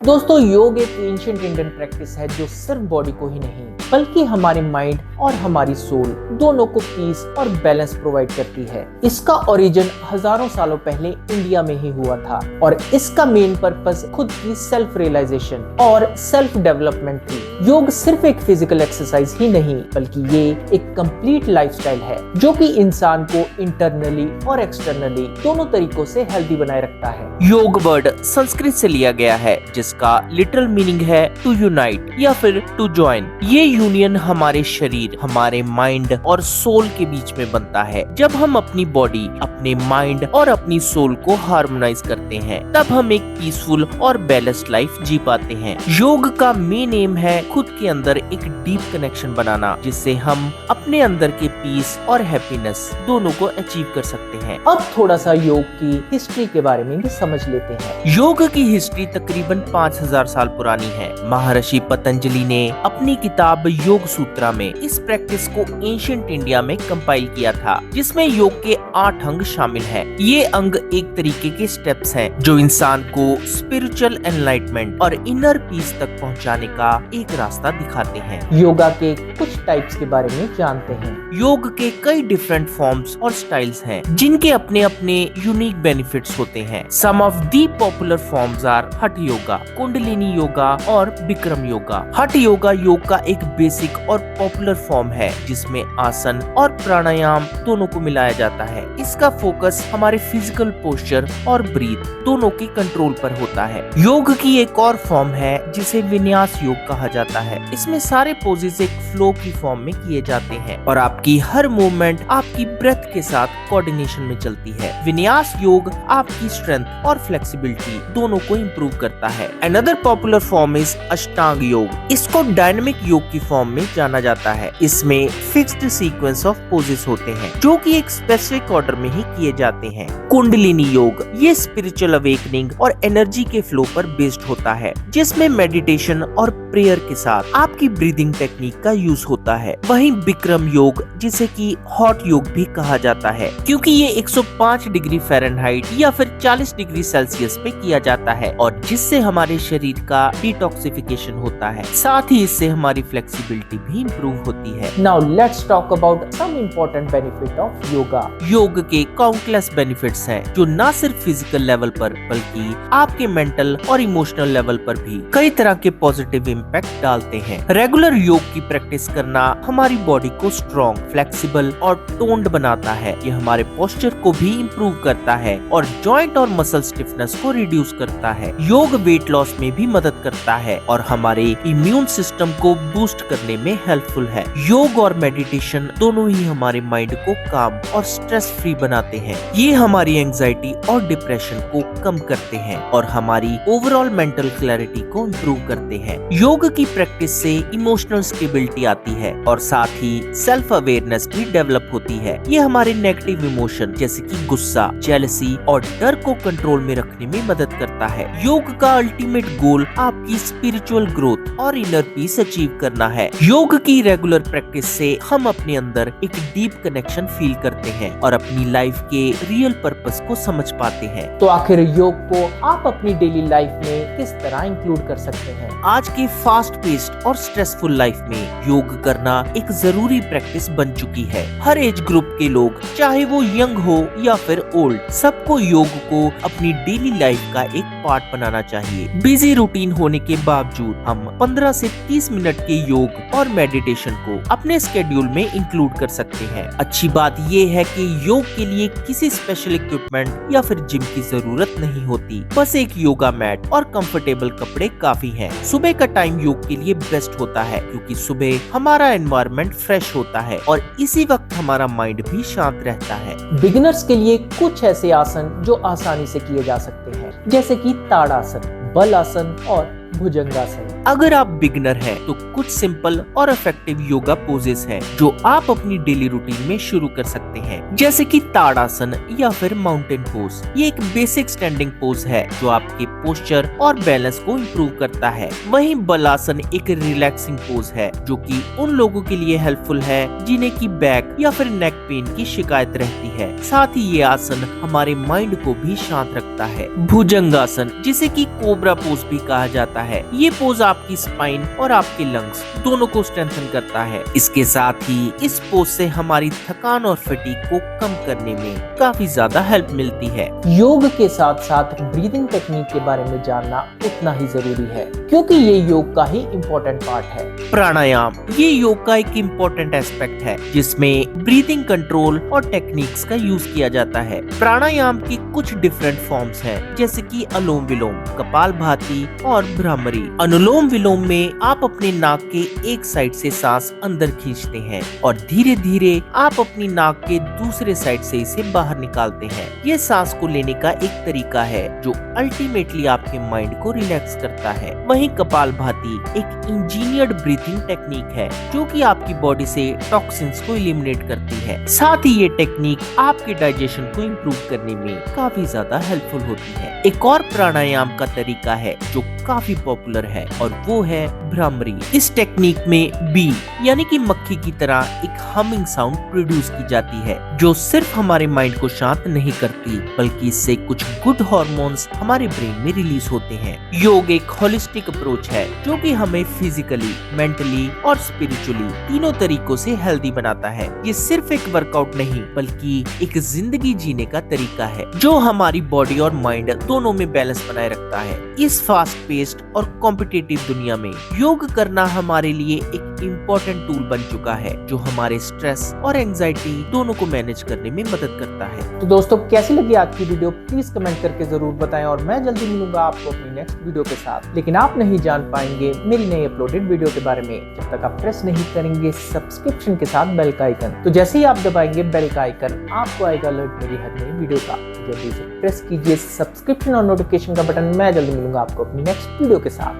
दोस्तों, योग एक एंशिएंट इंडियन प्रैक्टिस है जो सिर्फ बॉडी को ही नहीं बल्कि हमारे माइंड और हमारी सोल दोनों को पीस और बैलेंस प्रोवाइड करती है। इसका ओरिजिन हजारों सालों पहले इंडिया में ही हुआ था और इसका मेन पर्पस खुद की सेल्फ रियलाइजेशन और सेल्फ डेवलपमेंट थी। योग सिर्फ एक फिजिकल एक्सरसाइज ही नहीं बल्कि ये एक कंप्लीट लाइफस्टाइल है जो कि इंसान को इंटरनली और एक्सटर्नली दोनों तरीकों से हेल्दी बनाए रखता है। योग वर्ड संस्कृत से लिया गया है जिसका लिटरल मीनिंग है टू यूनाइट या फिर टू ज्वाइन। ये यूनियन हमारे शरीर, हमारे माइंड और सोल के बीच में बनता है। जब हम अपनी बॉडी, अपने माइंड और अपनी सोल को हार्मोनाइज करते हैं तब हम एक पीसफुल और बैलेंस्ड लाइफ जी पाते हैं। योग का मेन एम है खुद के अंदर एक डीप कनेक्शन बनाना जिससे हम अपने अंदर के पीस और हैप्पीनेस दोनों को अचीव कर सकते हैं। अब थोड़ा सा योग की हिस्ट्री के बारे में भी समझ लेते हैं। योग की हिस्ट्री तकरीबन 5000 साल पुरानी है। महर्षि पतंजलि ने अपनी किताब योग सूत्रा में इस प्रैक्टिस को एंशिएंट इंडिया में कंपाइल किया था जिसमें योग के 8 अंग शामिल हैं। ये अंग एक तरीके के स्टेप्स हैं जो इंसान को स्पिरिचुअल एनलाइटमेंट और इनर पीस तक पहुंचाने का एक रास्ता दिखाते हैं। योगा के कुछ टाइप्स के बारे में जानते हैं। योग के कई डिफरेंट फॉर्म्स और स्टाइल्स हैं जिनके अपने अपने यूनिक बेनिफिट्स होते हैं। Some of the popular forms are Hatha yoga, kundalini yoga और बिक्रम योगा। हठ योगा योग का एक बेसिक और पॉपुलर फॉर्म है जिसमें आसन और प्राणायाम दोनों को मिलाया जाता है। इसका फोकस हमारे फिजिकल पोस्चर और ब्रीथ दोनों के कंट्रोल पर होता है। योग की एक और फॉर्म है जिसे विन्यास योग कहा जाता है। इसमें सारे पोजेस एक फ्लो की फॉर्म में किए जाते हैं और आपकी हर मूवमेंट आपकी ब्रेथ के साथ कोऑर्डिनेशन में चलती है। विन्यास योग आपकी स्ट्रेंथ और फ्लेक्सिबिलिटी दोनों को इम्प्रूव करता है। अनदर पॉपुलर फॉर्म इज अष्टांग योग। इसको डायनामिक योग की फॉर्म में जाना जाता है। इसमें फिक्स्ड सीक्वेंस ऑफ पोजेस होते हैं जो कि एक स्पेसिफिक ऑर्डर में ही किए जाते हैं। कुंडलिनी योग ये स्पिरिचुअल अवेकनिंग और एनर्जी के फ्लो पर बेस्ड होता है जिसमें मेडिटेशन और प्रेयर के साथ आपकी ब्रीदिंग टेक्निक का यूज होता है। वहीं बिक्रम योग जिसे कि हॉट योग भी कहा जाता है क्योंकि ये 105 डिग्री फ़ारेनहाइट या फिर 40 डिग्री सेल्सियस पे किया जाता है और जिससे हमारे शरीर का डिटॉक्सिफिकेशन होता है। साथ ही इससे हमारी फ्लेक्सिबिलिटी भी इम्प्रूव होती है। Now let's talk about some important benefit of yoga. योग के काउंटलेस बेनिफिट्स हैं जो न सिर्फ फिजिकल लेवल पर बल्कि आपके मेंटल और इमोशनल लेवल पर भी कई तरह के पॉजिटिव इम्पैक्ट डालते हैं। रेगुलर योग की प्रैक्टिस करना हमारी बॉडी को स्ट्रॉन्ग, फ्लेक्सिबल और टोन्ड बनाता है। ये हमारे पोस्चर को भी इम्प्रूव करता है और जॉइंट और मसल स्टिफनेस को रिड्यूस करता है। योग वेट लॉस में भी मदद करता है और हमारे इम्यून सिस्टम को बूस्ट करने में हेल्पफुल है। योग और मेडिटेशन दोनों ही हमारे माइंड को काम और स्ट्रेस फ्री बनाते हैं। ये हमारी एंजाइटी और डिप्रेशन को कम करते हैं और हमारी ओवरऑल मेंटल क्लैरिटी को इम्प्रूव करते हैं। योग की प्रैक्टिस से इमोशनल स्टेबिलिटी आती है और साथ ही सेल्फ अवेयरनेस भी डेवलप होती है। ये हमारे नेगेटिव इमोशन जैसे कि गुस्सा, जेलसी और डर को कंट्रोल में रखने में मदद करता है। योग का अल्टीमेट गोल आपकी स्पिरिचुअल ग्रोथ और इनर पीस अचीव करना है। योग की रेगुलर प्रैक्टिस से हम अपने अंदर एक डीप कनेक्शन फील करते हैं और अपनी लाइफ के रियल पर्पस को समझ पाते हैं। तो आखिर योग को आप अपनी डेली लाइफ में किस तरह इंक्लूड कर सकते हैं? आज के फास्ट पेस्ड और स्ट्रेसफुल लाइफ में योग करना एक जरूरी प्रैक्टिस बन चुकी है। हर एज ग्रुप के लोग, चाहे वो यंग हो या फिर ओल्ड, सबको योग को अपनी डेली लाइफ का एक पार्ट बनाना चाहिए। बिजी रूटीन होने के बावजूद हम 15 से 30 मिनट के योग और मेडिटेशन को अपने स्केड्यूल में इंक्लूड कर सकते हैं। अच्छी बात ये है कि योग के लिए किसी स्पेशल इक्विपमेंट या फिर जिम की जरूरत नहीं होती। बस एक योगा मैट और कंफर्टेबल कपड़े काफी हैं। सुबह का टाइम योग के लिए बेस्ट होता है क्योंकि सुबह हमारा एनवायरनमेंट फ्रेश होता है और इसी वक्त हमारा माइंड भी शांत रहता है। बिगिनर्स के लिए कुछ ऐसे आसन जो आसानी से किए जा सकते हैं जैसे कि ताड़ासन, बल आसन और भुजंगासन। अगर आप बिगनर हैं तो कुछ सिंपल और इफेक्टिव योगा पोजेस हैं जो आप अपनी डेली रूटीन में शुरू कर सकते हैं, जैसे कि ताड़ासन या फिर माउंटेन पोज। ये एक बेसिक स्टैंडिंग पोज है जो आपके पोस्चर और बैलेंस को इम्प्रूव करता है। वहीं बलासन एक रिलैक्सिंग पोज है जो कि उन लोगों के लिए हेल्पफुल है जिन्हें की बैक या फिर नेक पेन की शिकायत रहती है। साथ ही ये आसन हमारे माइंड को भी शांत रखता है। भुजंगासन, जिसे कि कोबरा पोज भी कहा जाता है, ये पोज आपकी स्पाइन और आपके लंग्स दोनों को स्ट्रेंथन करता है। इसके साथ ही इस पोज से हमारी थकान और फटीग को कम करने में काफी ज्यादा हेल्प मिलती है। योग के साथ साथ ब्रीदिंग टेक्निक के बारे में जानना उतना ही जरूरी है, क्योंकि ये योग का ही इम्पोर्टेंट पार्ट है। प्राणायाम, ये योग का एक इम्पोर्टेंट एस्पेक्ट है जिसमें ब्रीदिंग कंट्रोल और टेक्निक्स का यूज किया जाता है। प्राणायाम की कुछ डिफरेंट फॉर्म्स हैं, जैसे कि अनुलोम विलोम, कपालभाति और भ्रामरी। अनुलोम विलोम में आप अपने नाक के एक साइड से सांस अंदर खींचते हैं और धीरे धीरे आप अपनी नाक के दूसरे साइड से इसे बाहर निकालते हैं। ये सांस को लेने का एक तरीका है जो अल्टीमेटली आपके माइंड को रिलैक्स करता है। वहीं कपालभाति एक इंजीनियर्ड ब्रीथिंग टेक्निक है जो कि आपकी बॉडी से टॉक्सिन्स को एलिमिनेट करती है। साथ ही ये टेक्निक आपके डाइजेशन को इम्प्रूव करने में काफी ज्यादा हेल्पफुल होती है। एक और प्राणायाम का तरीका है जो काफी पॉपुलर है और वो है भ्रामरी। इस टेक्निक में बी यानी कि मक्खी की तरह एक हमिंग साउंड प्रोड्यूस की जाती है जो सिर्फ हमारे माइंड को शांत नहीं करती बल्कि इससे कुछ गुड हार्मोन्स हमारे ब्रेन में रिलीज होते हैं। योग एक होलिस्टिक अप्रोच है जो कि हमें फिजिकली, मेंटली और स्पिरिचुअली तीनों तरीकों से हेल्दी बनाता है। ये सिर्फ एक वर्कआउट नहीं बल्कि एक जिंदगी जीने का तरीका है जो हमारी बॉडी और माइंड दोनों में बैलेंस बनाए रखता है। इस फास्ट पेस्ड और कॉम्पिटिटिव दुनिया में योग करना हमारे लिए एक इम्पोर्टेंट टूल बन चुका है जो हमारे स्ट्रेस और एंजाइटी दोनों को मैनेज करने में मदद करता है। तो दोस्तों, कैसी लगी आज की वीडियो प्लीज कमेंट करके जरूर बताएं और मैं जल्दी मिलूंगा आपको अपनी नेक्स्ट वीडियो के साथ। लेकिन आप नहीं जान पाएंगे मेरी नई अपलोडेड वीडियो के बारे में जब तक आप प्रेस नहीं करेंगे सब्सक्रिप्शन के साथ बेल का आइकन। तो जैसे ही आप दबाएंगे बेल का आइकन, आपको आएगा अलर्ट मेरी हर नई वीडियो का। जल्दी से प्रेस कीजिए सब्सक्रिप्शन और नोटिफिकेशन का बटन। मैं जल्दी मिलूंगा आपको अपनी नेक्स्ट वीडियो के साथ।